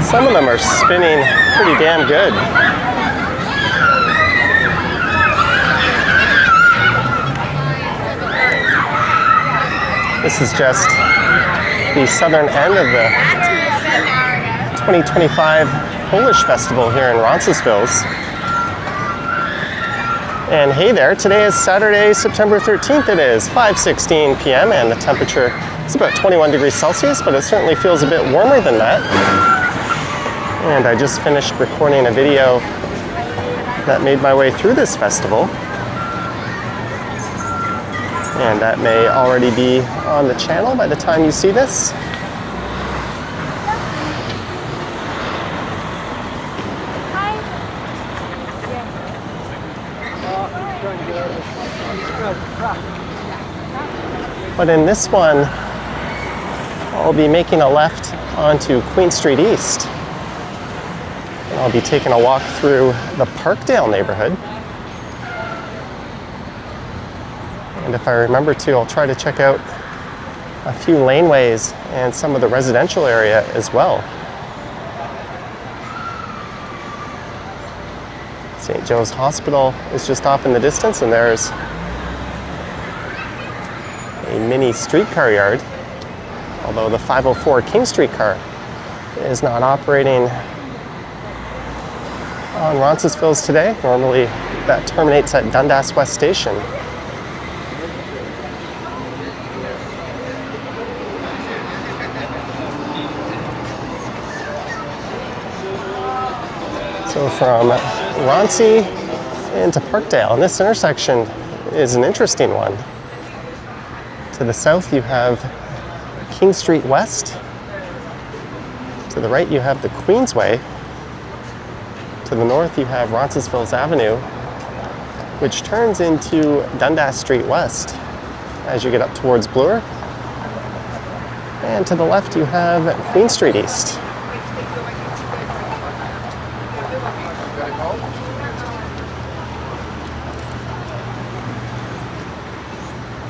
Some of them are spinning pretty damn good. This is just the southern end of the 2025 Polish Festival here in Roncesvalles. And hey there, today is Saturday, September 13th. It is 5:16 p.m. and the temperature is about 21 degrees Celsius, but it certainly feels a bit warmer than that. And I just finished recording a video that made my way through this festival. And that may already be on the channel by the time you see this. But in this one, I'll be making a left onto Queen Street East. And I'll be taking a walk through the Parkdale neighborhood. And if I remember to, I'll try to check out a few laneways and some of the residential area as well. St. Joe's Hospital is just off in the distance, and there's a mini streetcar yard, although the 504 King streetcar is not operating on Roncesvalles today. Normally that terminates at Dundas West Station. So from Ronci into Parkdale, and this intersection is an interesting one. To the south you have King Street West. To the right you have the Queensway. To the north you have Roncesvalles Avenue, which turns into Dundas Street West as you get up towards Bloor. And to the left you have Queen Street East.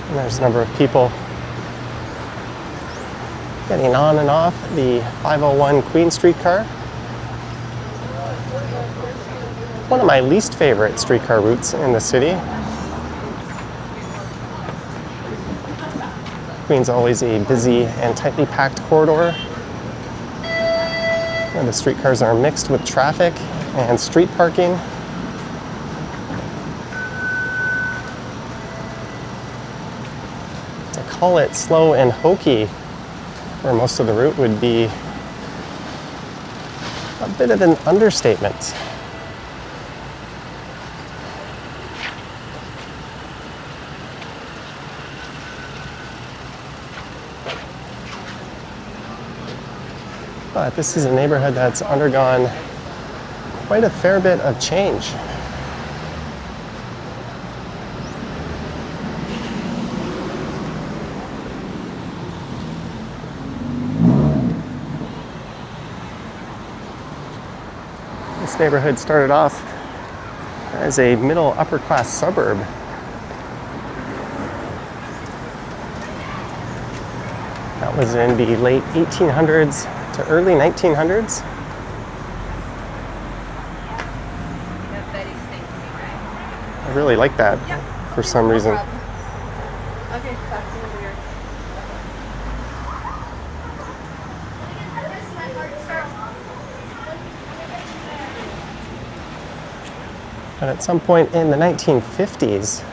And there's a number of people getting on and off the 501 Queen streetcar. One of my least favorite streetcar routes in the city. Queen's always a busy and tightly packed corridor. And the streetcars are mixed with traffic and street parking. To call it slow and hokey for most of the route would be a bit of an understatement. But this is a neighborhood that's undergone quite a fair bit of change. This neighborhood started off as a middle upper class suburb. That was in the late 1800s to early 1900s. I really like that for some reason. Okay, But at some point in the 1950s,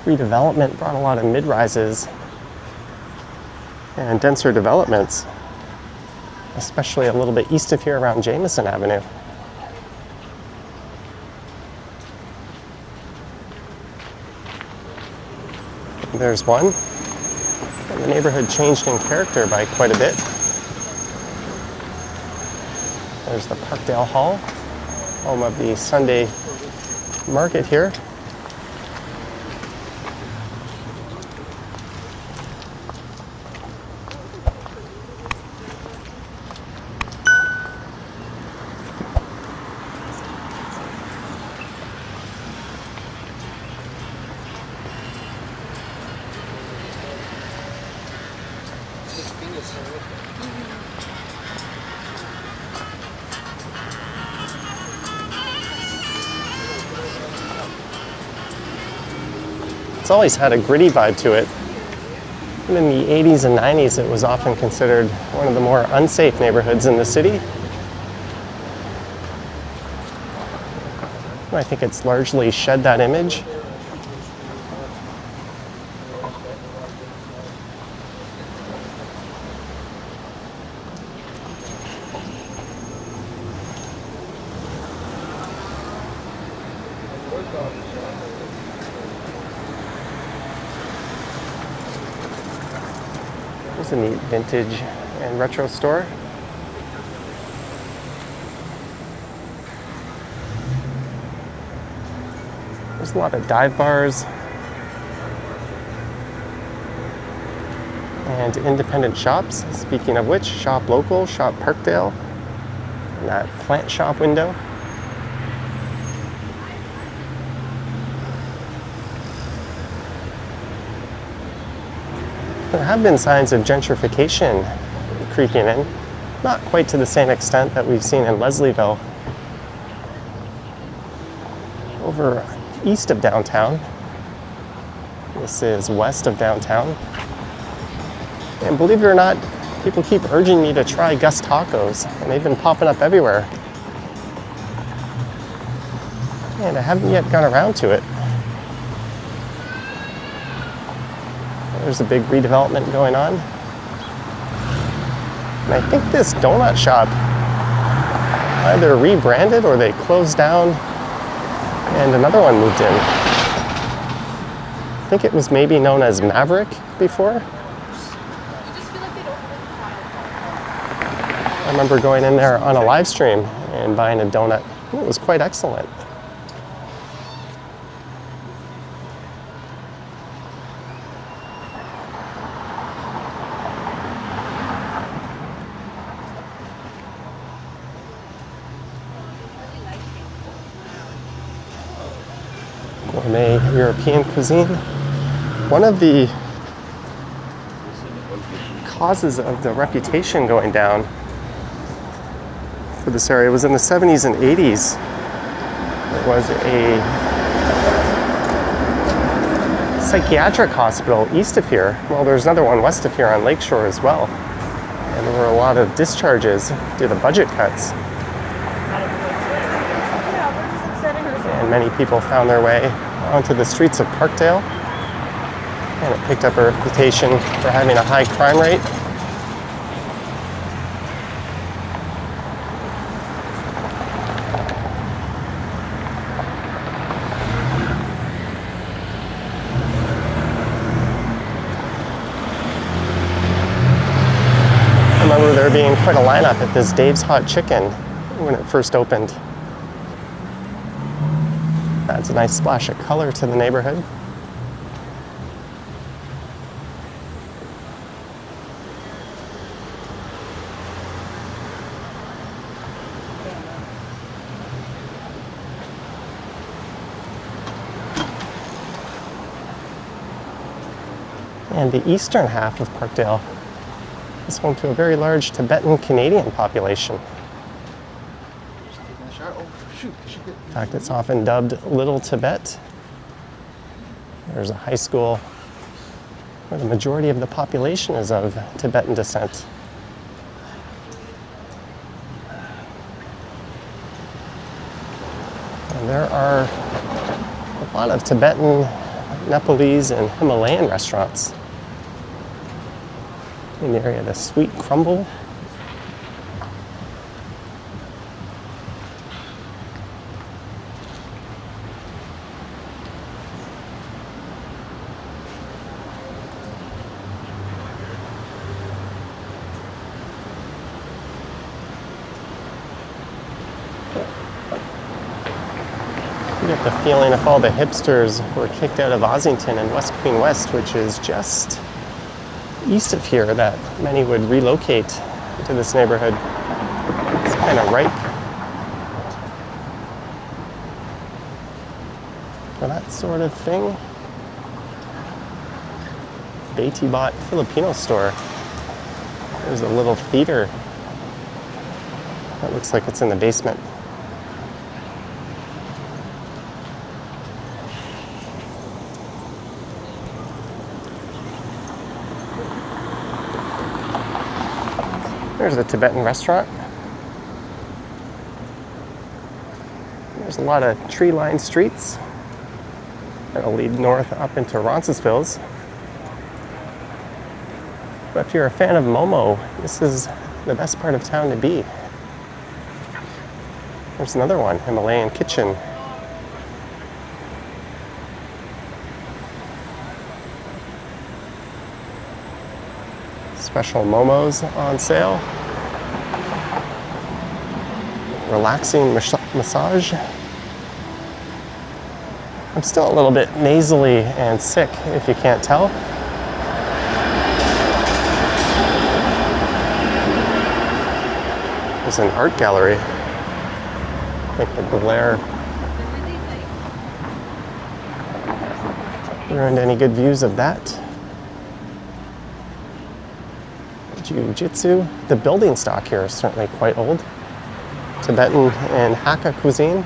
redevelopment brought a lot of mid-rises and denser developments, especially a little bit east of here around Jameson Avenue. There's one. And the neighborhood changed in character by quite a bit. There's the Parkdale Hall, home of the Sunday market here. It's always had a gritty vibe to it. And in the 80s and 90s, it was often considered one of the more unsafe neighborhoods in the city. I think it's largely shed that image. There's a neat vintage and retro store. There's a lot of dive bars and independent shops. Speaking of which, shop local, shop Parkdale, and that plant shop window. There have been signs of gentrification creeping in, not quite to the same extent that we've seen in Leslieville. Over east of downtown, this is west of downtown, and believe it or not, people keep urging me to try Gus tacos, and they've been popping up everywhere, and I haven't yet gone around to it. There's a big redevelopment going on. And I think this donut shop either rebranded or they closed down and another one moved in. I think it was maybe known as Maverick before. I remember going in there on a live stream and buying a donut. It was quite excellent. Gourmet European cuisine. One of the causes of the reputation going down for this area was in the 70s and 80s. There was a psychiatric hospital east of here. Well, there's another one west of here on Lakeshore as well. And there were a lot of discharges due to budget cuts. And many people found their way onto the streets of Parkdale, and it picked up a reputation for having a high crime rate. I remember there being quite a lineup at this Dave's Hot Chicken when it first opened. Adds a nice splash of color to the neighborhood. And the eastern half of Parkdale is home to a very large Tibetan Canadian population. In fact, it's often dubbed Little Tibet. There's a high school where the majority of the population is of Tibetan descent. And there are a lot of Tibetan, Nepalese, and Himalayan restaurants in the area. The Sweet Crumble. You get the feeling if all the hipsters were kicked out of Ossington and West Queen West, which is just east of here, that many would relocate to this neighborhood. It's kind of ripe for that sort of thing. Beatty Bot Filipino store. There's a little theater. That looks like it's in the basement. There's a Tibetan restaurant. There's a lot of tree-lined streets that'll lead north up into Roncesvalles. But if you're a fan of Momo, this is the best part of town to be. There's another one, Himalayan Kitchen. Special momos on sale. Relaxing massage. I'm still a little bit nasally and sick, if you can't tell. There's an art gallery. I think the glare ruined any good views of that. Jiu-jitsu. The building stock here is certainly quite old. Tibetan and Hakka cuisine.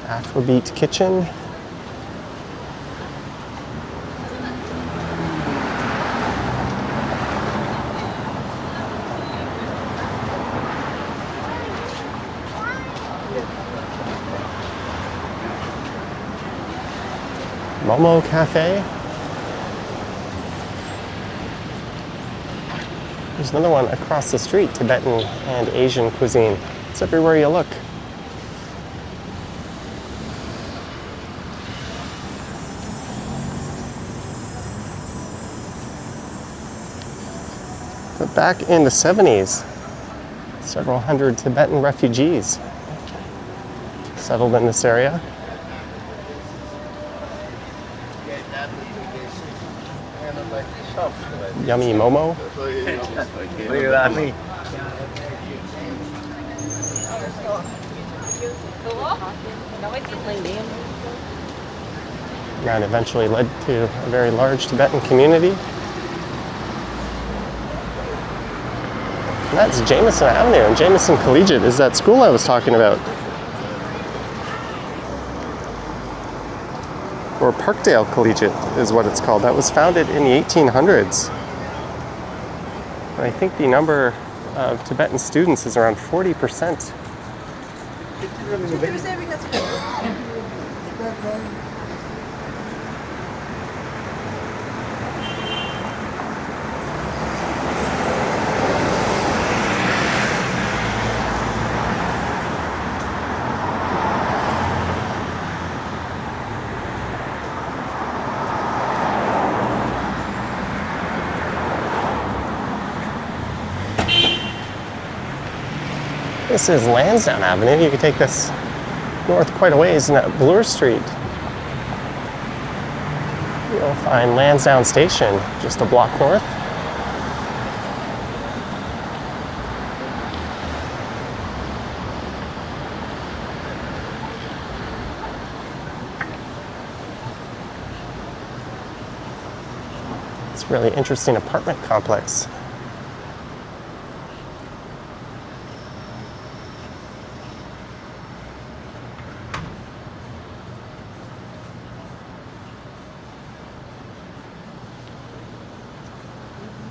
Afrobeat kitchen. Momo Cafe. There's another one across the street, Tibetan and Asian cuisine. It's everywhere you look. But back in the 70s, several hundred Tibetan refugees settled in this area. Yummy momo. That eventually led to a very large Tibetan community. And that's Jameson Avenue, and Jameson Collegiate is that school I was talking about. Or Parkdale Collegiate is what it's called. That was founded in the 1800s. And I think the number of Tibetan students is around 40%. This is Lansdowne Avenue. You can take this north quite a ways, and at Bloor Street, you'll find Lansdowne Station just a block north. It's a really interesting apartment complex.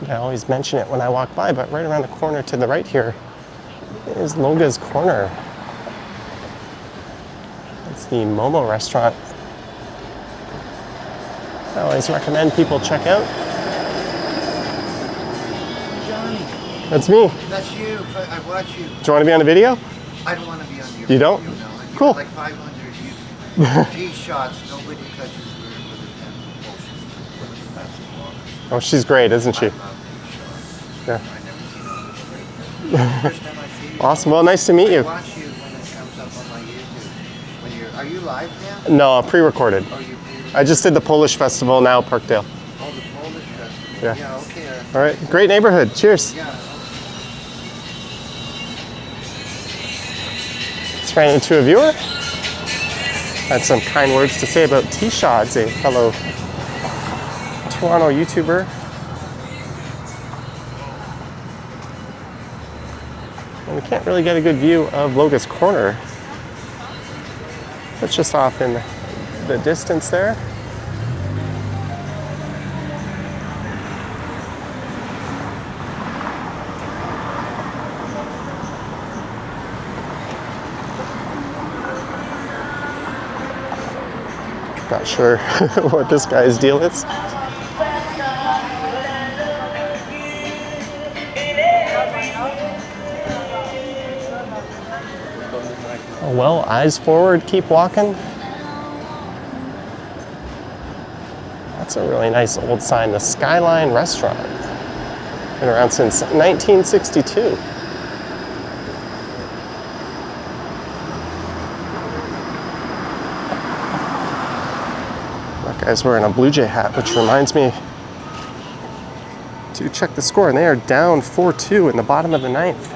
I always mention it when I walk by, but right around the corner to the right here is Loga's Corner. It's the Momo restaurant. I always recommend people check out. Johnny. That's me. That's you. I watch you. Do you want to be on the video? I don't want to be on your You don't? video, no. You Cool. got like 500 tee shots. Nobody touches her with a 10. Oh, she's basketball. Oh, she's great, isn't she? I love tee shots. Yeah. I've never seen her this great. First time I see you. Awesome. Well, nice to meet I you. watch you when it comes up on my YouTube. Are you live now? No, pre-recorded. Or you I just did the Polish festival, now Parkdale. Oh, the Polish festival. Yeah. Yeah, okay. All right, great neighborhood. Cheers. Yeah. Just ran into a viewer. Had some kind words to say about T-Shods, a fellow Toronto YouTuber. And we can't really get a good view of Locust Corner. It's just off in the distance there. Not sure what this guy's deal is. Oh, well, eyes forward, keep walking. That's a really nice old sign, the Skyline Restaurant. Been around since 1962. That guy's wearing a Blue Jay hat, which reminds me to check the score, and they are down 4-2 in the bottom of the ninth.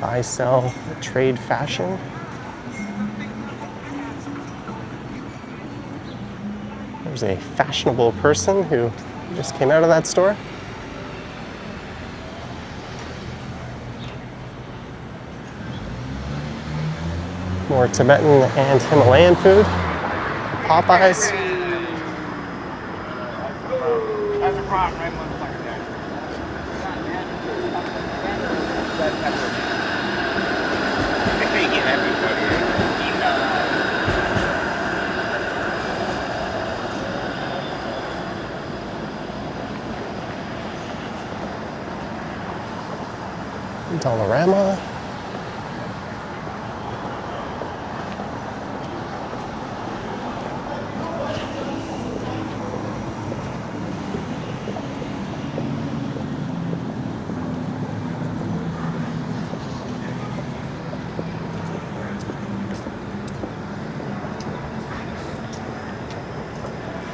Buy, sell, trade, fashion. There's a fashionable person who just came out of that store. More Tibetan and Himalayan food. Popeyes. That's a problem, right, motherfucker? Get everybody. Dollarama.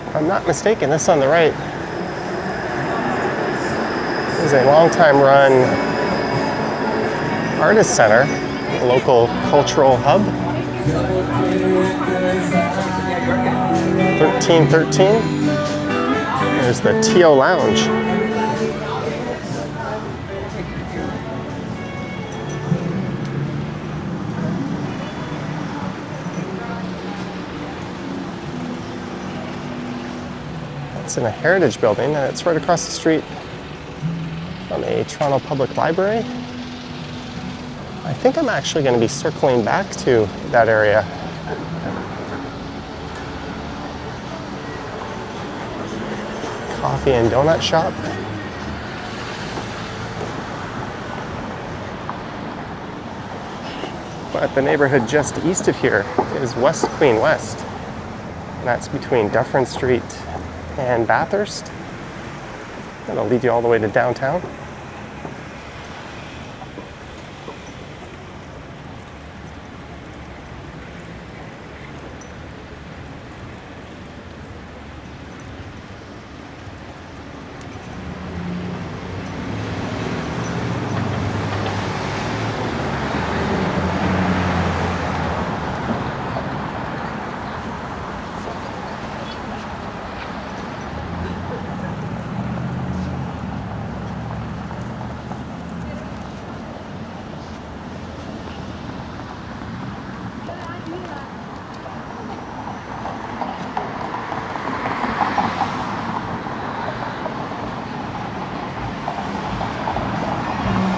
If I'm not mistaken, this on the right is a long-time run artist center, a local cultural hub. 1313. There's the T.O. Lounge. It's in a heritage building, and it's right across the street from a Toronto Public Library. I think I'm actually going to be circling back to that area. Coffee and donut shop. But the neighborhood just east of here is West Queen West. And that's between Dufferin Street and Bathurst. That'll lead you all the way to downtown.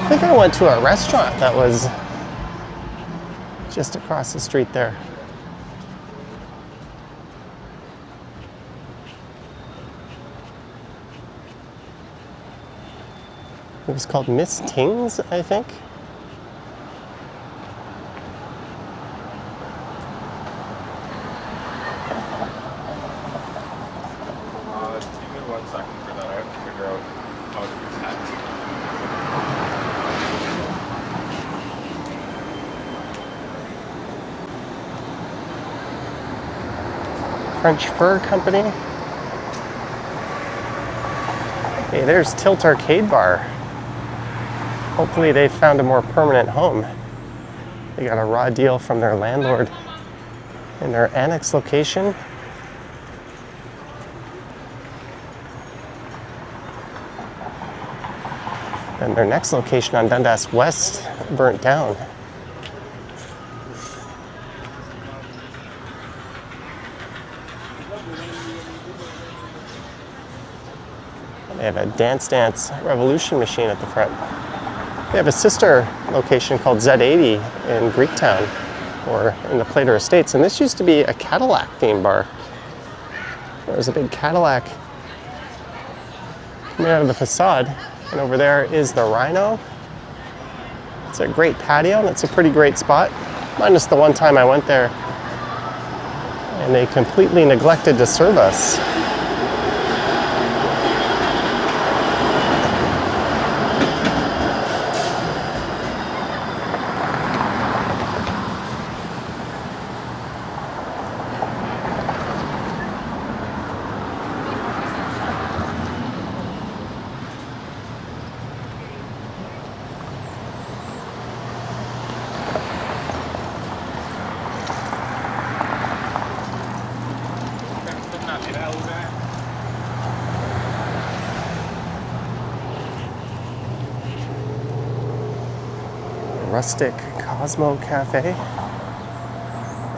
I think I went to a restaurant that was just across the street there. It was called Miss Ting's, I think. Give me 1 second for that. I have to figure out how to use that. French Fur Company. Hey, there's Tilt Arcade Bar. Hopefully they found a more permanent home. They got a raw deal from their landlord in their annex location. And their next location on Dundas West burnt down. They have a Dance Dance Revolution machine at the front. They have a sister location called Z80 in Greektown, or in the Plater Estates, and this used to be a Cadillac theme bar. There was a big Cadillac coming out of the facade, and over there is the Rhino. It's a great patio, and it's a pretty great spot, minus the one time I went there and they completely neglected to serve us. Rustic Cosmo Cafe.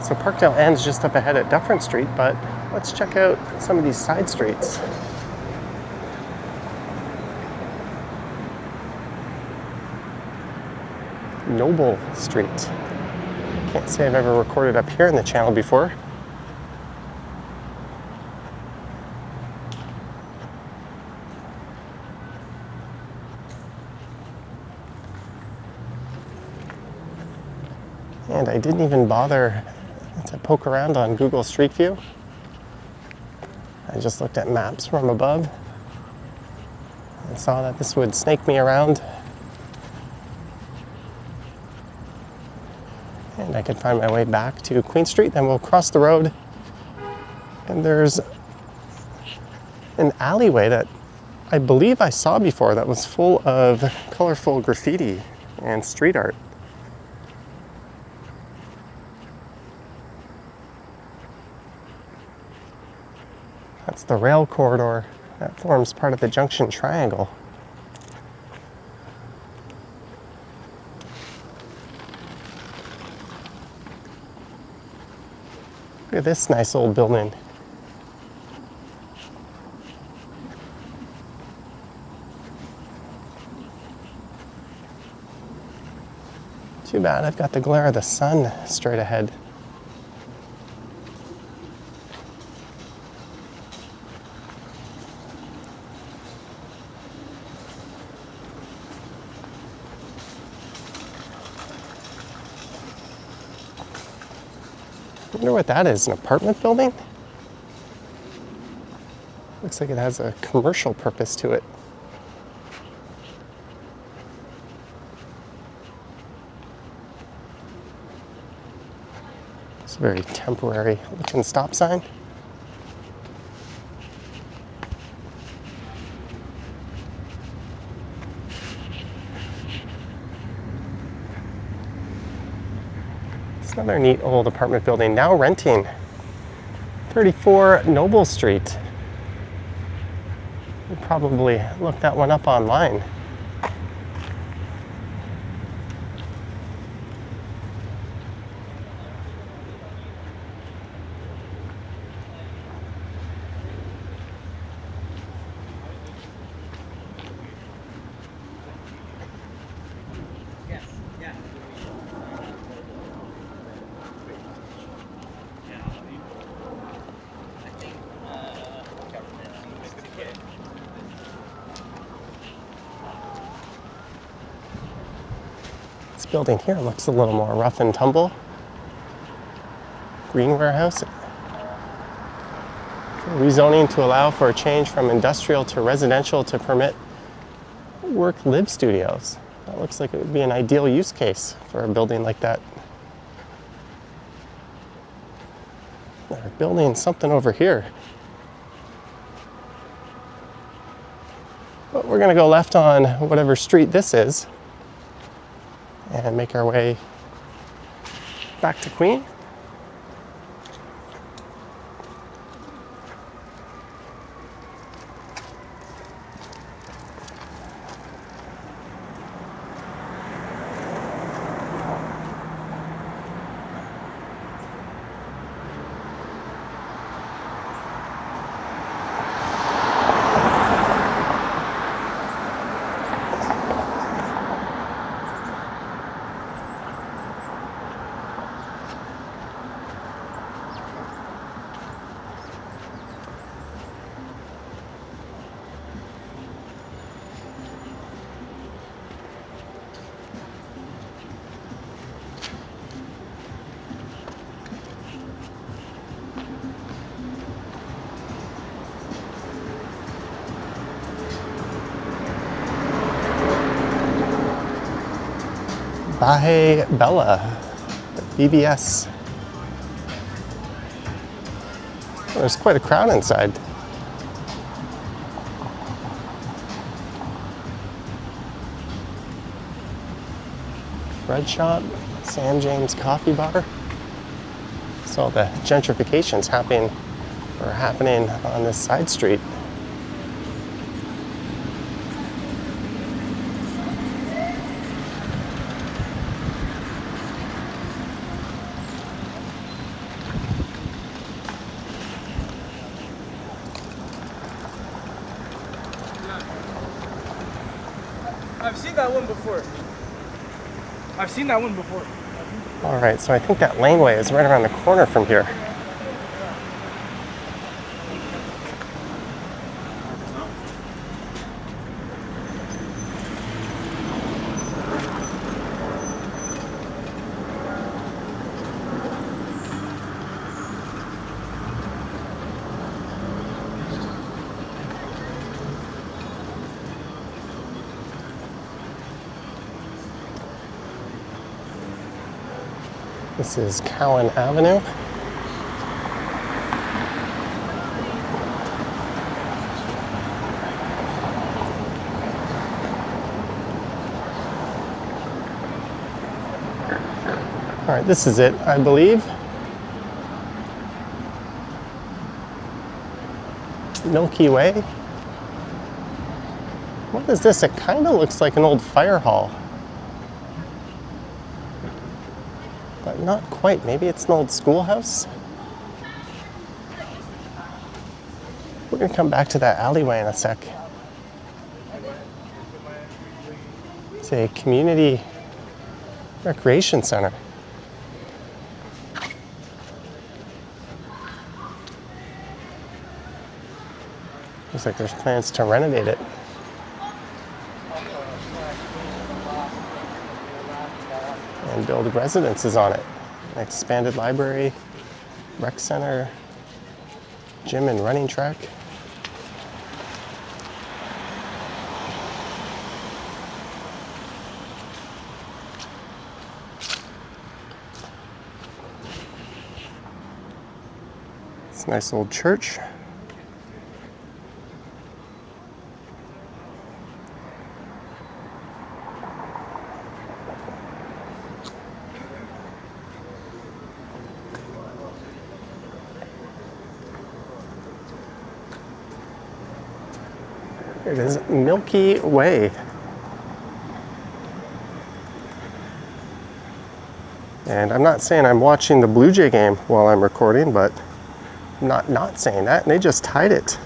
So Parkdale ends just up ahead at Dufferin Street, but let's check out some of these side streets. Noble Street. Can't say I've ever recorded up here in the channel before. And I didn't even bother to poke around on Google Street View. I just looked at maps from above and saw that this would snake me around. And I could find my way back to Queen Street, then we'll cross the road. And there's an alleyway that I believe I saw before that was full of colorful graffiti and street art. That's the rail corridor that forms part of the Junction Triangle. Look at this nice old building. Too bad I've got the glare of the sun straight ahead. I wonder what that is, an apartment building? Looks like it has a commercial purpose to it. It's a very temporary looking stop sign. Another neat old apartment building, now renting. 34 Noble Street. You probably looked that one up online. This building here looks a little more rough and tumble. Green warehouse. Rezoning to allow for a change from industrial to residential to permit work-live studios. That looks like it would be an ideal use case for a building like that. They're building something over here. But we're gonna go left on whatever street this is and make our way back to Queen. Bahe Bella, BBS. There's quite a crowd inside. Bread shop, Sam James Coffee Bar. So the gentrification's happening on this side street. I've seen that one before. All right, so I think that laneway is right around the corner from here. This is Cowan Avenue. All right, this is it, I believe. Milky Way. What is this? It kind of looks like an old fire hall. But not quite. Maybe it's an old schoolhouse. We're going to come back to that alleyway in a sec. It's a community recreation center. Looks like there's plans to renovate it. And build residences on it. An expanded library, rec center, gym and running track. It's a nice old church. It is Milky Way. And I'm not saying I'm watching the Blue Jay game while I'm recording, but I'm not saying that. And they just tied it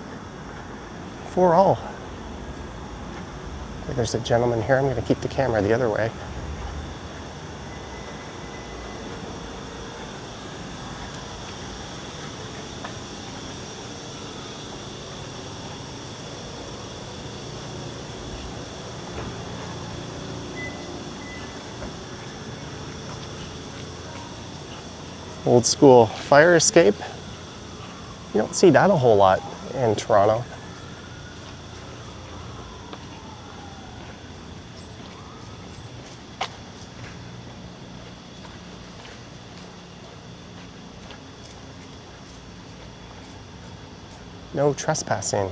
4-all. Okay, there's a gentleman here. I'm going to keep the camera the other way. Old school fire escape. You don't see that a whole lot in Toronto. No trespassing.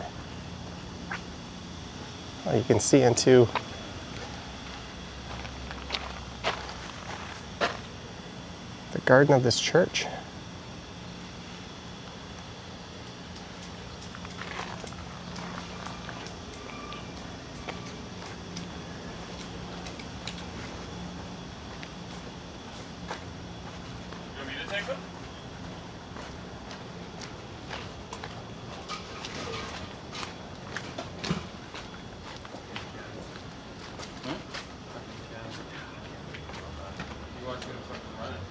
Well, you can see into the garden of this church. You want me to take them? You want to get him fucking running?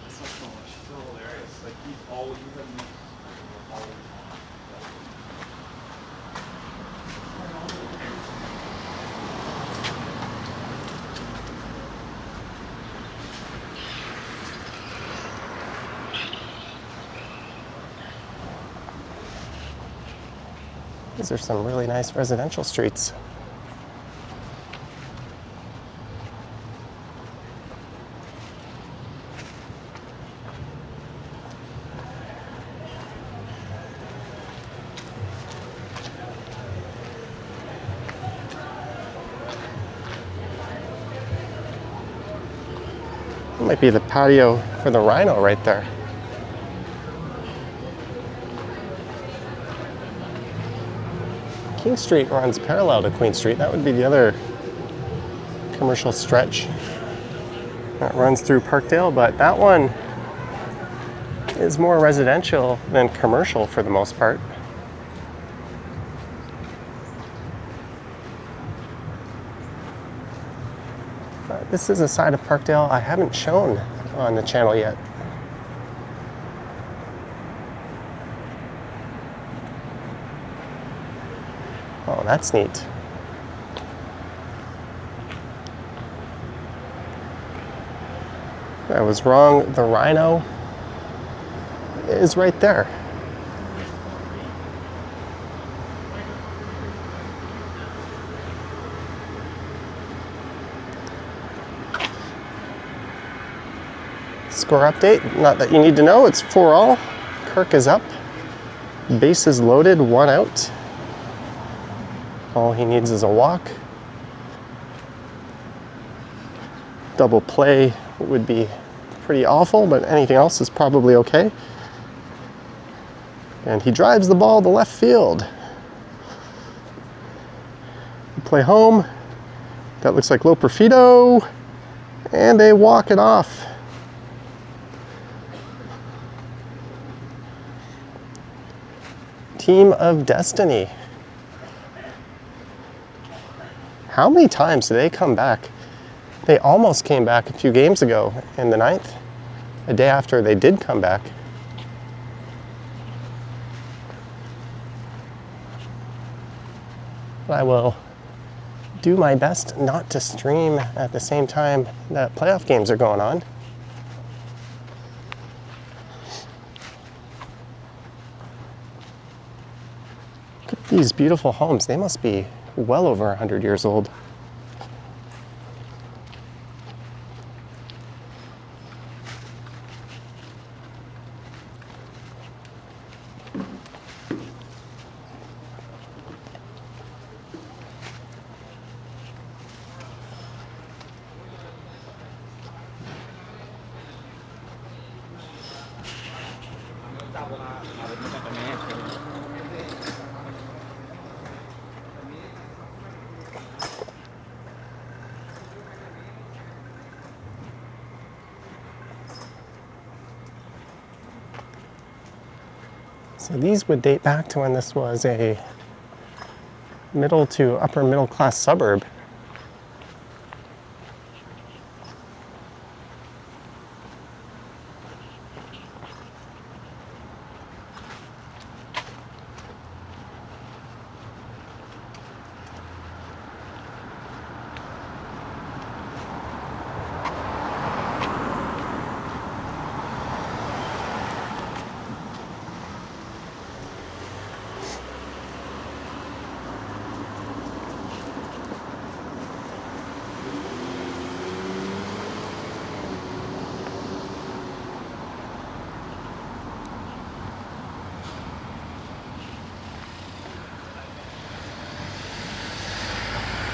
It's not so much. It's still hilarious. Like he's always always on. These are some really nice residential streets. That might be the patio for the rhino right there. King Street runs parallel to Queen Street. That would be the other commercial stretch that runs through Parkdale, but that one is more residential than commercial for the most part. This is a side of Parkdale I haven't shown on the channel yet. Oh, that's neat. I was wrong. The rhino is right there. Score update, not that you need to know, it's 4-all. Kirk is up. Base is loaded, 1 out. All he needs is a walk. Double play would be pretty awful, but anything else is probably okay. And he drives the ball to left field. Play home. That looks like low Perfido. And they walk it off. Team of Destiny. How many times do they come back? They almost came back a few games ago in the 9th, a day after they did come back. I will do my best not to stream at the same time that playoff games are going on. Look at these beautiful homes. They must be well over 100 years old. So these would date back to when this was a middle to upper middle class suburb.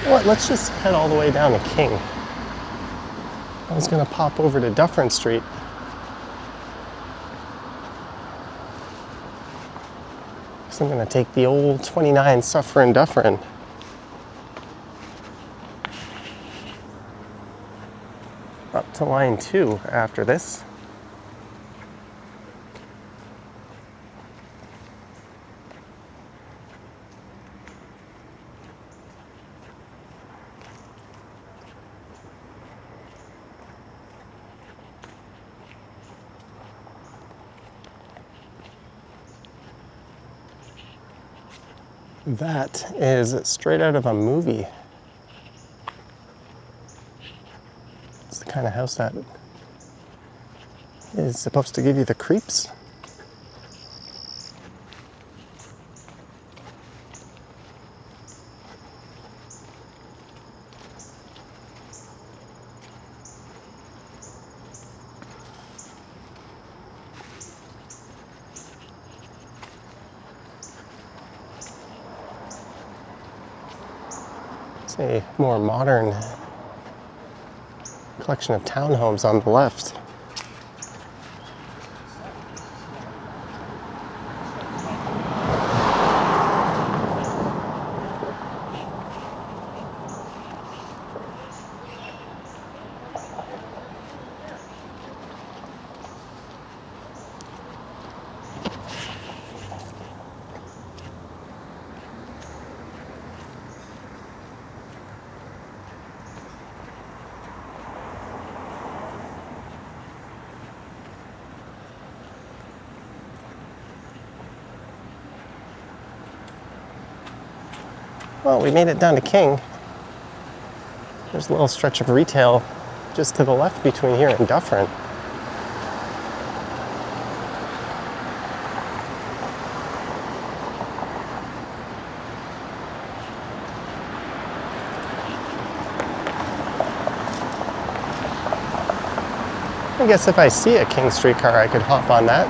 What? Let's just head all the way down to King. I was gonna pop over to Dufferin Street. So I'm gonna take the old 29 Suffering Dufferin. Up to line 2 after this. That is straight out of a movie. It's the kind of house that is supposed to give you the creeps. It's a more modern collection of townhomes on the left. Well, we made it down to King. There's a little stretch of retail just to the left between here and Dufferin. I guess if I see a King streetcar, I could hop on that.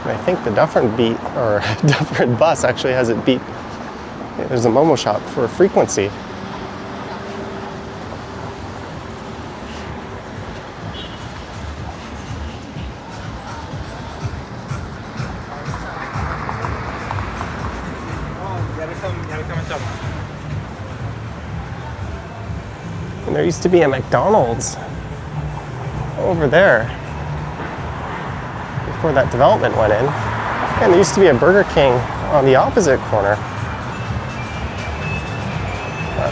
I think the Dufferin beat, or Dufferin bus actually has it beat. There's a Momo shop for frequency. And there used to be a McDonald's over there before that development went in. And there used to be a Burger King on the opposite corner.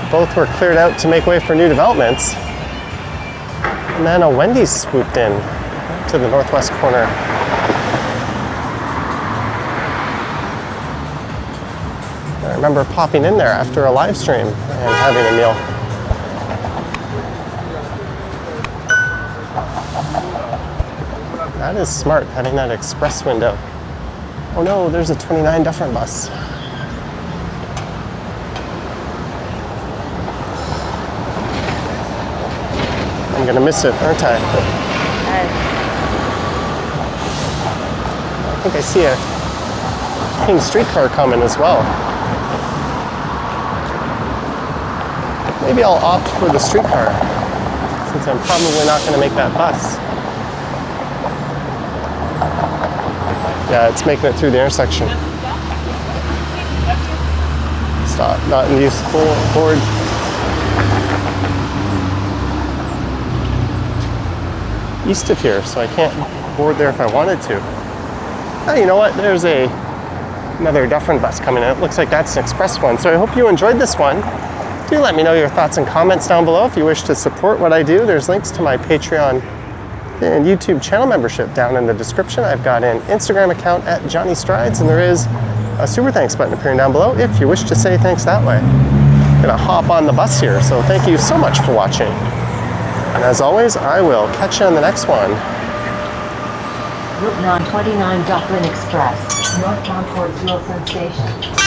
Both were cleared out to make way for new developments. And then a Wendy's swooped in to the northwest corner. I remember popping in there after a live stream and having a meal. That is smart, having that express window. Oh no, there's a 29 Dufferin bus. I'm gonna miss it, aren't I? I think I see a King streetcar coming as well. Maybe I'll opt for the streetcar, since I'm probably not gonna make that bus. Yeah, it's making it through the intersection. Stop, not in use, board. East of here, so I can't board there if I wanted to. Oh, you know what? There's another Dufferin bus coming in. It looks like that's an express one. So I hope you enjoyed this one. Do let me know your thoughts and comments down below. If you wish to support what I do, there's links to my Patreon and YouTube channel membership down in the description. I've got an Instagram account at Johnny Strides, and there is a super thanks button appearing down below if you wish to say thanks that way. I'm gonna hop on the bus here, so thank you so much for watching. And as always, I will catch you on the next one. Route 929 Dufferin Express, northbound towards Wilson Station.